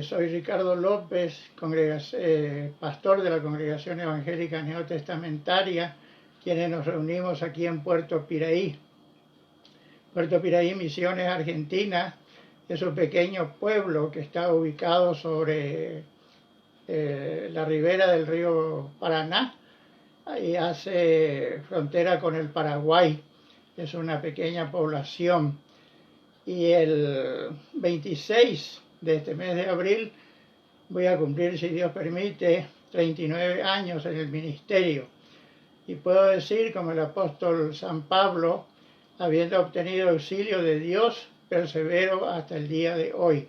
Soy Ricardo López, pastor de la Congregación Evangélica Neotestamentaria, quienes nos reunimos aquí en Puerto Piraí. Puerto Piraí, Misiones, Argentina, es un pequeño pueblo que está ubicado sobre la ribera del río Paraná y hace frontera con el Paraguay. Es una pequeña población. Y el 26 de este mes de abril voy a cumplir, si Dios permite, 39 años en el ministerio. Y puedo decir, como el apóstol San Pablo, habiendo obtenido auxilio de Dios, persevero hasta el día de hoy.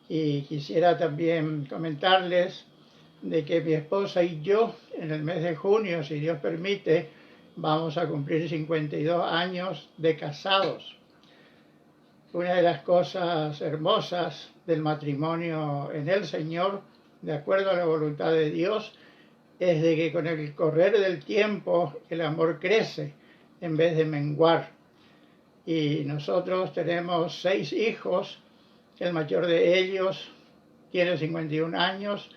Y quisiera también comentarles de que mi esposa y yo, en el mes de junio, si Dios permite, vamos a cumplir 52 años de casados. Una de las cosas hermosas del matrimonio en el Señor, de acuerdo a la voluntad de Dios, es de que con el correr del tiempo el amor crece en vez de menguar. Y nosotros tenemos 6 hijos, el mayor de ellos tiene 51 años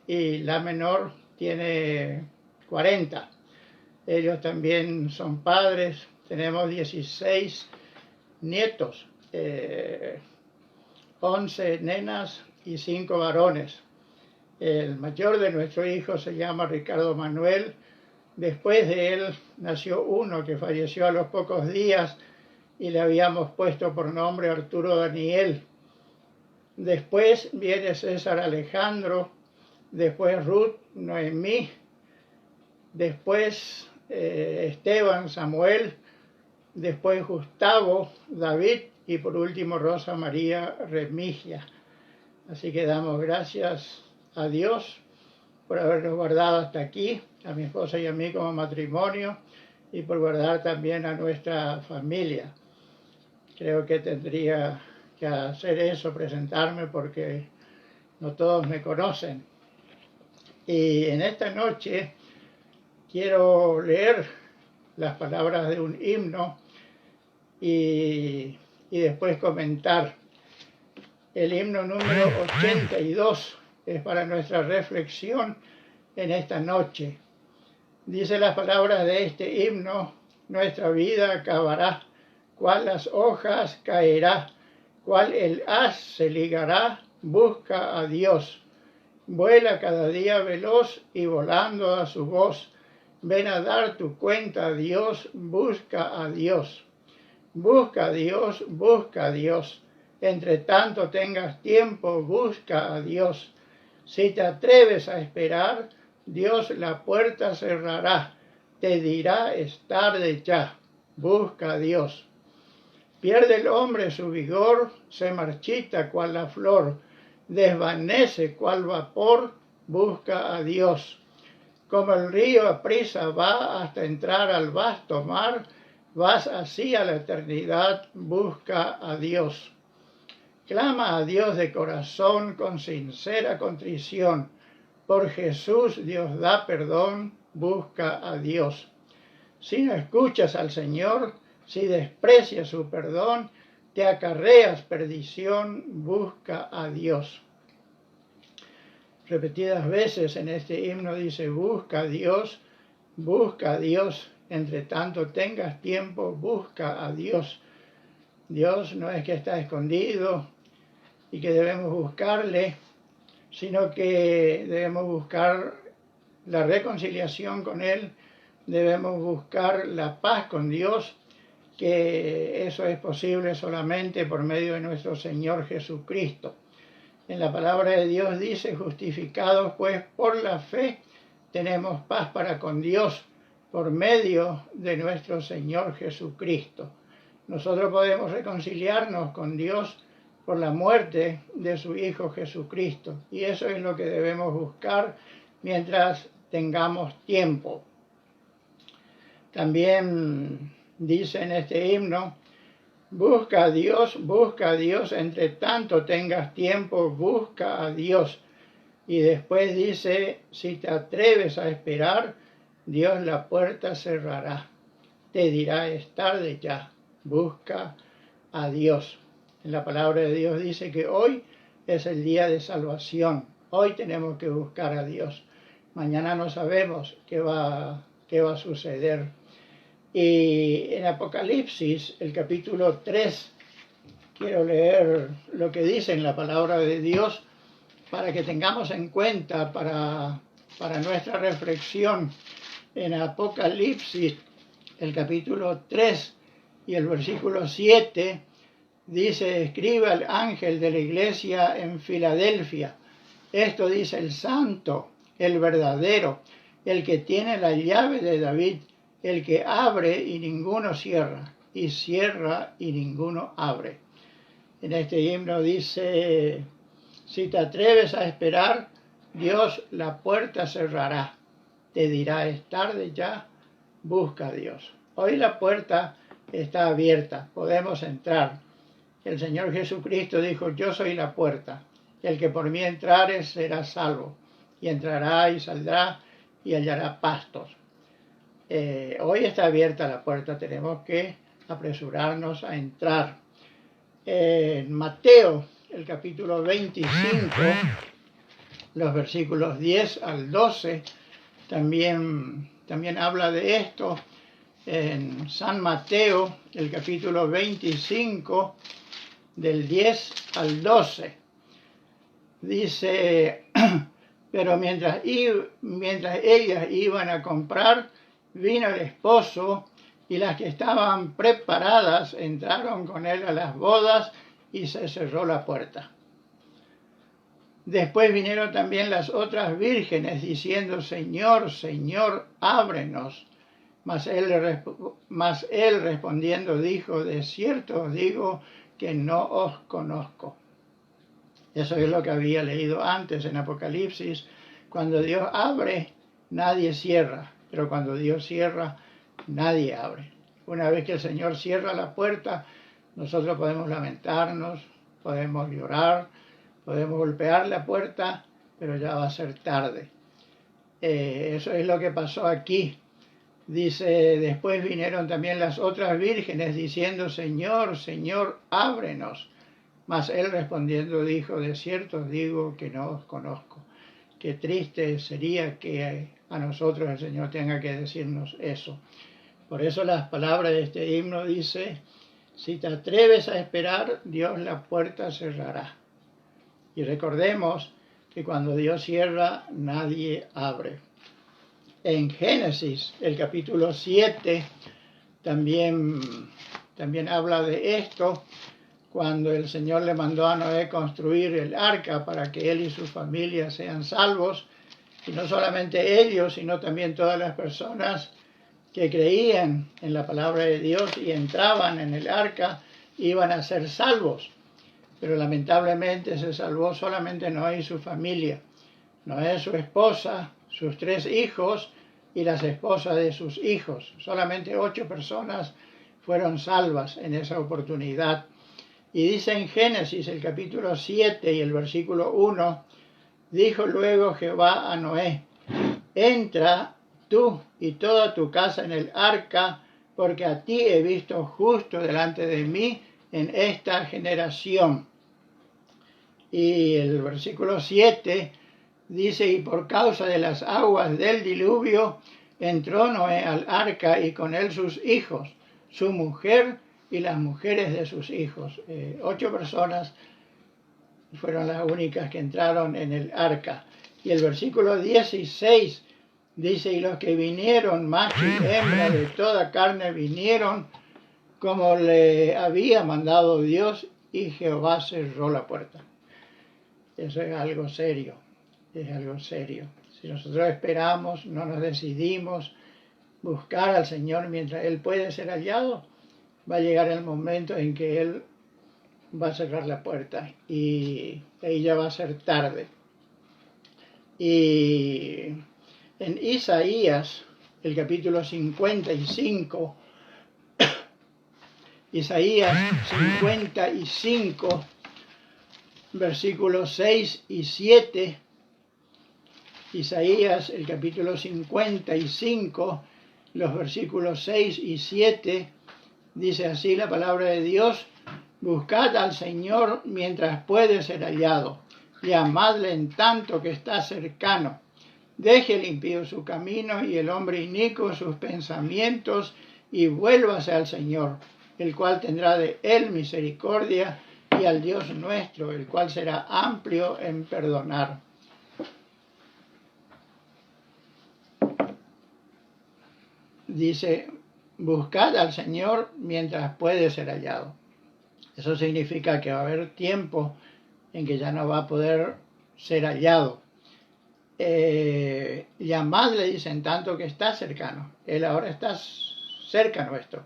y la menor tiene 40. Ellos también son padres, tenemos 16 nietos. 11 nenas y 5 varones. El mayor de nuestros hijos se llama Ricardo Manuel. Después de él nació uno que falleció a los pocos días y le habíamos puesto por nombre Arturo Daniel. Después viene César Alejandro, después Ruth Noemí, después Esteban Samuel, después Gustavo David y por último Rosa María Remigia. Así que damos gracias a Dios por habernos guardado hasta aquí, a mi esposa y a mí como matrimonio, y por guardar también a nuestra familia. Creo que tendría que hacer eso, presentarme, porque no todos me conocen. Y en esta noche quiero leer las palabras de un himno y después comentar. El himno número 82 es para nuestra reflexión en esta noche. Dice las palabras de este himno: nuestra vida acabará, cual las hojas caerá, cual el haz se ligará, busca a Dios. Vuela cada día veloz y volando a su voz, ven a dar tu cuenta a Dios, busca a Dios. Busca a Dios. Entre tanto tengas tiempo, busca a Dios. Si te atreves a esperar, Dios la puerta cerrará. Te dirá, es tarde ya. Busca a Dios. Pierde el hombre su vigor, se marchita cual la flor, desvanece cual vapor, busca a Dios. Como el río aprisa va hasta entrar al vasto mar, vas así a la eternidad, busca a Dios. Clama a Dios de corazón con sincera contrición. Por Jesús Dios da perdón, busca a Dios. Si no escuchas al Señor, si desprecias su perdón, te acarreas perdición, busca a Dios. Repetidas veces en este himno dice: busca a Dios, busca a Dios. Entre tanto tengas tiempo, busca a Dios. Dios no es que está escondido y que debemos buscarle, sino que debemos buscar la reconciliación con Él, debemos buscar la paz con Dios, que eso es posible solamente por medio de nuestro Señor Jesucristo. En la palabra de Dios dice: justificados pues por la fe, tenemos paz para con Dios, por medio de nuestro Señor Jesucristo. Nosotros podemos reconciliarnos con Dios por la muerte de su Hijo Jesucristo. Y eso es lo que debemos buscar mientras tengamos tiempo. También dice en este himno: busca a Dios, entre tanto tengas tiempo, busca a Dios. Y después dice: si te atreves a esperar, Dios la puerta cerrará. Te dirá, es tarde ya, busca a Dios. En la palabra de Dios dice que hoy es el día de salvación. Hoy tenemos que buscar a Dios. Mañana no sabemos qué va a suceder. Y en Apocalipsis, el capítulo 3, quiero leer lo que dice en la palabra de Dios para que tengamos en cuenta para nuestra reflexión. En Apocalipsis, el capítulo 3 y el versículo 7, dice: escribe al ángel de la iglesia en Filadelfia. Esto dice el santo, el verdadero, el que tiene la llave de David, el que abre y ninguno cierra, y cierra y ninguno abre. En este himno dice: si te atreves a esperar, Dios la puerta cerrará. Te dirá: es tarde ya, busca a Dios. Hoy la puerta está abierta, podemos entrar. El Señor Jesucristo dijo: yo soy la puerta. El que por mí entrare será salvo, y entrará y saldrá y hallará pastos. Hoy está abierta la puerta, tenemos que apresurarnos a entrar. En Mateo, el capítulo 25, los versículos 10 al 12, también habla de esto. En San Mateo, el capítulo 25, del 10 al 12, dice: pero mientras ellas iban a comprar, vino el esposo, y las que estaban preparadas entraron con él a las bodas, y se cerró la puerta. Después vinieron también las otras vírgenes, diciendo: Señor, Señor, ábrenos. Mas él respondiendo dijo: de cierto os digo que no os conozco. Eso es lo que había leído antes en Apocalipsis. Cuando Dios abre, nadie cierra, pero cuando Dios cierra, nadie abre. Una vez que el Señor cierra la puerta, nosotros podemos lamentarnos, podemos llorar, podemos golpear la puerta, pero ya va a ser tarde. Eso es lo que pasó aquí. Dice: después vinieron también las otras vírgenes diciendo: Señor, Señor, ábrenos. Mas él respondiendo dijo: de cierto os digo que no os conozco. Qué triste sería que a nosotros el Señor tenga que decirnos eso. Por eso las palabras de este himno dice: si te atreves a esperar, Dios la puerta cerrará. Y recordemos que cuando Dios cierra, nadie abre. En Génesis, el capítulo 7, también habla de esto, cuando el Señor le mandó a Noé construir el arca para que él y su familia sean salvos, y no solamente ellos, sino también todas las personas que creían en la palabra de Dios y entraban en el arca, iban a ser salvos. Pero lamentablemente se salvó solamente Noé y su familia. Noé, su esposa, sus 3 hijos y las esposas de sus hijos. Solamente 8 personas fueron salvas en esa oportunidad. Y dice en Génesis, el capítulo 7 y el versículo 1, dijo luego Jehová a Noé: entra tú y toda tu casa en el arca, porque a ti he visto justo delante de mí en esta generación. Y el versículo 7 dice: y por causa de las aguas del diluvio entró Noé al arca, y con él sus hijos, su mujer y las mujeres de sus hijos. 8 personas fueron las únicas que entraron en el arca. Y el versículo 16 dice: y los que vinieron, macho y hembra de toda carne, vinieron como le había mandado Dios, y Jehová cerró la puerta. Eso es algo serio, es algo serio. Si nosotros esperamos, no nos decidimos buscar al Señor mientras Él puede ser hallado, va a llegar el momento en que Él va a cerrar la puerta y ahí ya va a ser tarde. Y en Isaías, el capítulo 55, Isaías 55, versículos 6 y 7, Isaías, el capítulo 55, los versículos 6 y 7, dice así la palabra de Dios: Buscad al Señor mientras puede ser hallado, llamadle en tanto que está cercano. Deje el impío su camino y el hombre inicuo sus pensamientos, y vuélvase al Señor, el cual tendrá de él misericordia, y al Dios nuestro, el cual será amplio en perdonar. Dice, buscad al Señor mientras puede ser hallado. Eso significa que va a haber tiempo en que ya no va a poder ser hallado. Llamadle, dicen, tanto que está cercano. Él ahora está cerca nuestro,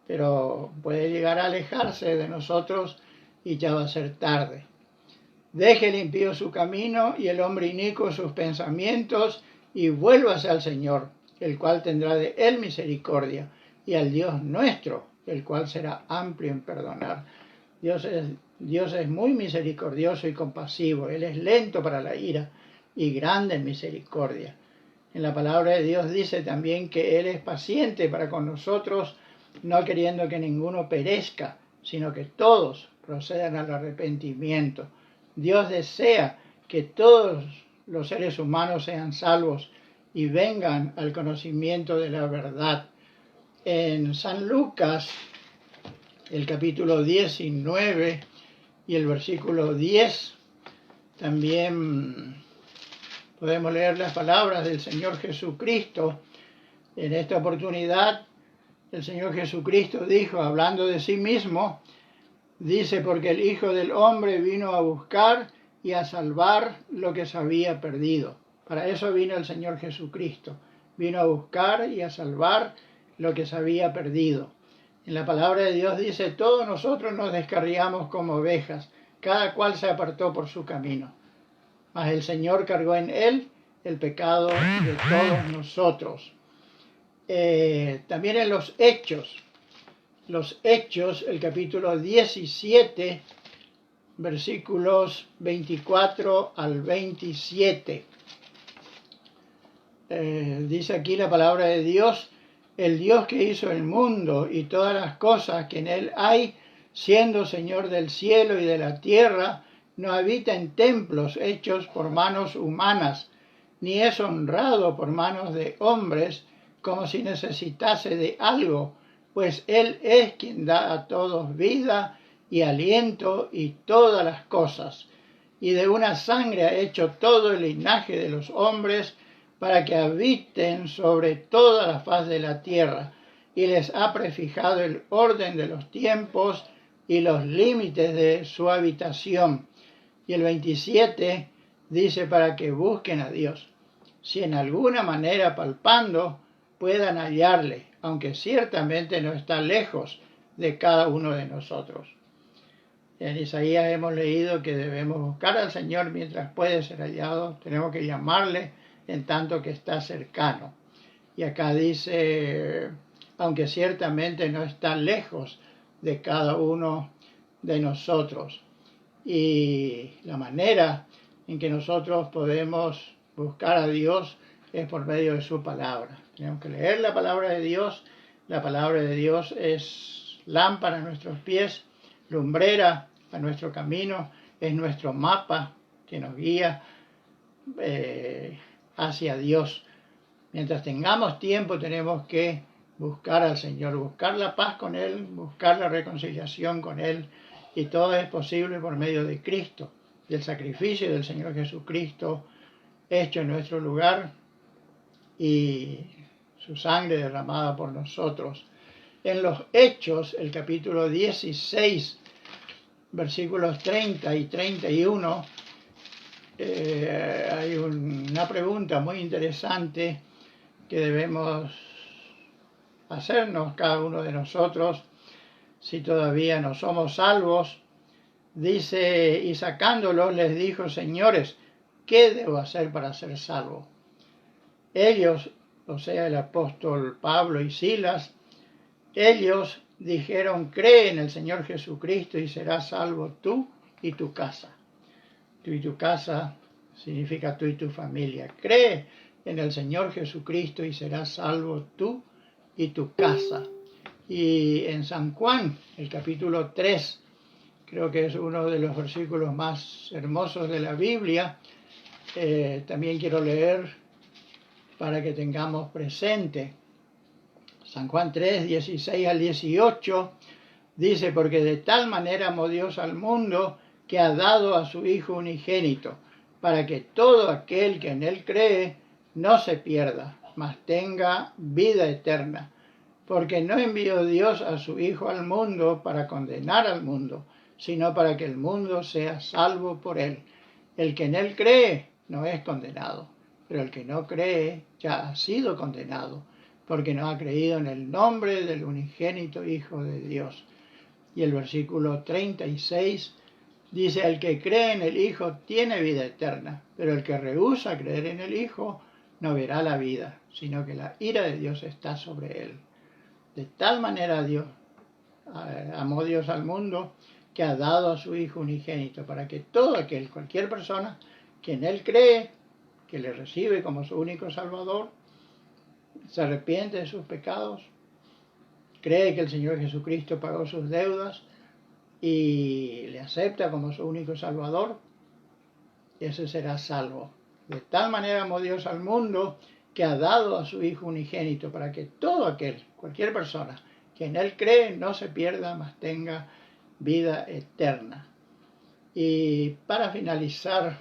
pero puede llegar a alejarse de nosotros y ya va a ser tarde. Deje el impío su camino y el hombre inicuo sus pensamientos, y vuélvase al Señor, el cual tendrá de él misericordia, y al Dios nuestro, el cual será amplio en perdonar. Dios es muy misericordioso y compasivo. Él es lento para la ira y grande en misericordia. En la palabra de Dios dice también que Él es paciente para con nosotros, no queriendo que ninguno perezca, sino que todos procedan al arrepentimiento. Dios desea que todos los seres humanos sean salvos y vengan al conocimiento de la verdad. En San Lucas, el capítulo 19 y el versículo 10, también podemos leer las palabras del Señor Jesucristo. En esta oportunidad, el Señor Jesucristo dijo, hablando de sí mismo, dice, porque el Hijo del Hombre vino a buscar y a salvar lo que se había perdido. Para eso vino el Señor Jesucristo. Vino a buscar y a salvar lo que se había perdido. En la palabra de Dios dice, todos nosotros nos descarriamos como ovejas, cada cual se apartó por su camino. Mas el Señor cargó en él el pecado de todos nosotros. También en los Hechos, el capítulo 17, versículos 24 al 27. Dice aquí la palabra de Dios, el Dios que hizo el mundo y todas las cosas que en él hay, siendo Señor del cielo y de la tierra, no habita en templos hechos por manos humanas, ni es honrado por manos de hombres, como si necesitase de algo, pues Él es quien da a todos vida y aliento y todas las cosas, y de una sangre ha hecho todo el linaje de los hombres, para que habiten sobre toda la faz de la tierra, y les ha prefijado el orden de los tiempos y los límites de su habitación. Y el 27 dice, para que busquen a Dios, si en alguna manera palpando puedan hallarle, aunque ciertamente no está lejos de cada uno de nosotros. En Isaías hemos leído que debemos buscar al Señor mientras puede ser hallado, tenemos que llamarle en tanto que está cercano. Y acá dice, aunque ciertamente no está lejos de cada uno de nosotros. Y la manera en que nosotros podemos buscar a Dios es por medio de su palabra. Tenemos que leer la palabra de Dios. La palabra de Dios es lámpara a nuestros pies, lumbrera a nuestro camino, es nuestro mapa que nos guía hacia Dios. Mientras tengamos tiempo tenemos que buscar al Señor, buscar la paz con Él, buscar la reconciliación con Él, y todo es posible por medio de Cristo, del sacrificio del Señor Jesucristo hecho en nuestro lugar y su sangre derramada por nosotros. En los Hechos, el capítulo 16, versículos 30 y 31, hay una pregunta muy interesante que debemos hacernos cada uno de nosotros si todavía no somos salvos. Dice, y sacándolos les dijo, señores, ¿qué debo hacer para ser salvo? Ellos, o sea, el apóstol Pablo y Silas, ellos dijeron, cree en el Señor Jesucristo y serás salvo tú y tu casa. Tú y tu casa significa tú y tu familia. Cree en el Señor Jesucristo y serás salvo tú y tu casa. Y en San Juan, el capítulo 3, creo que es uno de los versículos más hermosos de la Biblia. También quiero leer para que tengamos presente. San Juan 3, 16 al 18, dice: porque de tal manera amó Dios al mundo, que ha dado a su Hijo unigénito, para que todo aquel que en él cree no se pierda, mas tenga vida eterna. Porque no envió Dios a su Hijo al mundo para condenar al mundo, sino para que el mundo sea salvo por él. El que en él cree no es condenado, pero el que no cree ya ha sido condenado, porque no ha creído en el nombre del unigénito Hijo de Dios. Y el versículo 36 dice: el que cree en el Hijo tiene vida eterna, pero el que rehúsa creer en el Hijo no verá la vida, sino que la ira de Dios está sobre él. De tal manera amó Dios al mundo, que ha dado a su Hijo unigénito, para que todo aquel, cualquier persona que en él cree, que le recibe como su único Salvador, se arrepiente de sus pecados, cree que el Señor Jesucristo pagó sus deudas y le acepta como su único Salvador, ese será salvo. De tal manera amó Dios al mundo, que ha dado a su Hijo unigénito, para que todo aquel, cualquier persona que en él cree, no se pierda, mas tenga vida eterna. Y para finalizar,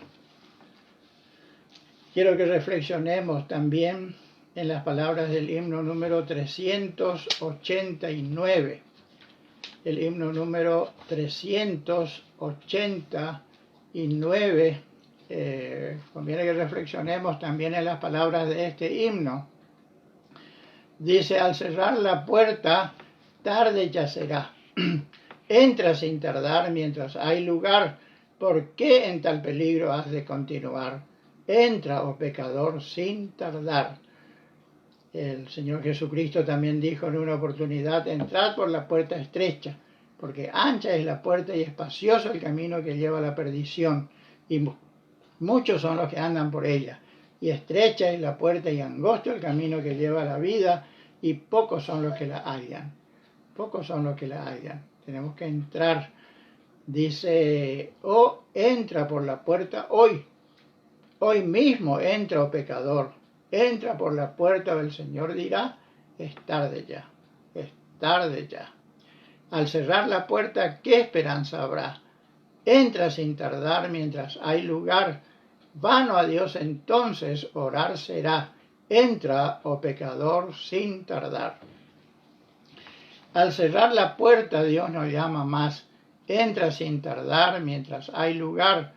quiero que reflexionemos también en las palabras del himno número 389. El himno número 389, conviene que reflexionemos también en las palabras de este himno. Dice: al cerrar la puerta, tarde ya será. Entra sin tardar mientras hay lugar. ¿Por qué en tal peligro has de continuar? Entra, oh pecador, sin tardar. El Señor Jesucristo también dijo en una oportunidad: entrad por la puerta estrecha, porque ancha es la puerta y espacioso el camino que lleva a la perdición, y muchos son los que andan por ella. Y estrecha es la puerta y angosto el camino que lleva a la vida, y pocos son los que la hallan. Pocos son los que la hallan. Tenemos que entrar. Dice: oh, entra por la puerta hoy. Hoy mismo entra, oh pecador. Entra por la puerta, del Señor dirá: es tarde ya, es tarde ya. Al cerrar la puerta, ¿qué esperanza habrá? Entra sin tardar mientras hay lugar. Vano a Dios entonces orar será. Entra, oh pecador, sin tardar. Al cerrar la puerta, Dios nos llama más. Entra sin tardar mientras hay lugar.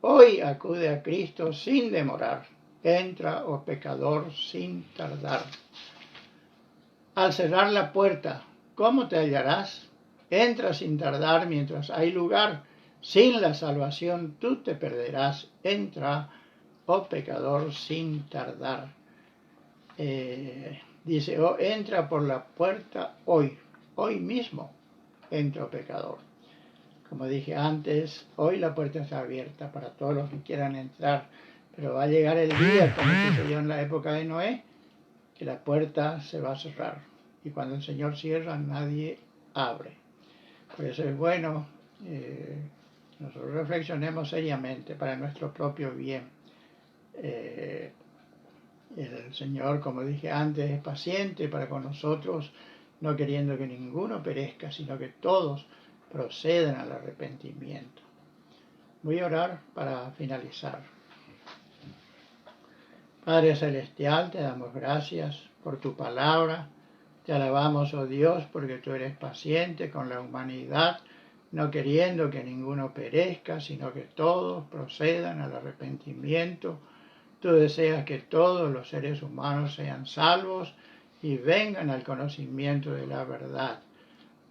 Hoy acude a Cristo sin demorar. Entra, oh pecador, sin tardar. Al cerrar la puerta, ¿cómo te hallarás? Entra sin tardar mientras hay lugar. Sin la salvación tú te perderás. Entra, oh pecador, sin tardar. Dice: oh, entra por la puerta hoy. Hoy mismo entra, oh pecador. Como dije antes, hoy la puerta está abierta para todos los que quieran entrar. Pero va a llegar el día, como sucedió en la época de Noé, que la puerta se va a cerrar. Y cuando el Señor cierra, nadie abre. Por eso es bueno nosotros reflexionemos seriamente para nuestro propio bien. El Señor, como dije antes, es paciente para con nosotros, no queriendo que ninguno perezca, sino que todos procedan al arrepentimiento. Voy a orar para finalizar. Padre Celestial, te damos gracias por tu palabra. Te alabamos, oh Dios, porque tú eres paciente con la humanidad, no queriendo que ninguno perezca, sino que todos procedan al arrepentimiento. Tú deseas que todos los seres humanos sean salvos y vengan al conocimiento de la verdad.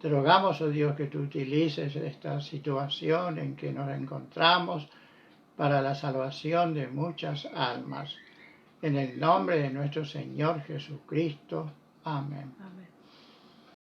Te rogamos, oh Dios, que tú utilices esta situación en que nos encontramos para la salvación de muchas almas. En el nombre de nuestro Señor Jesucristo. Amén. Amén.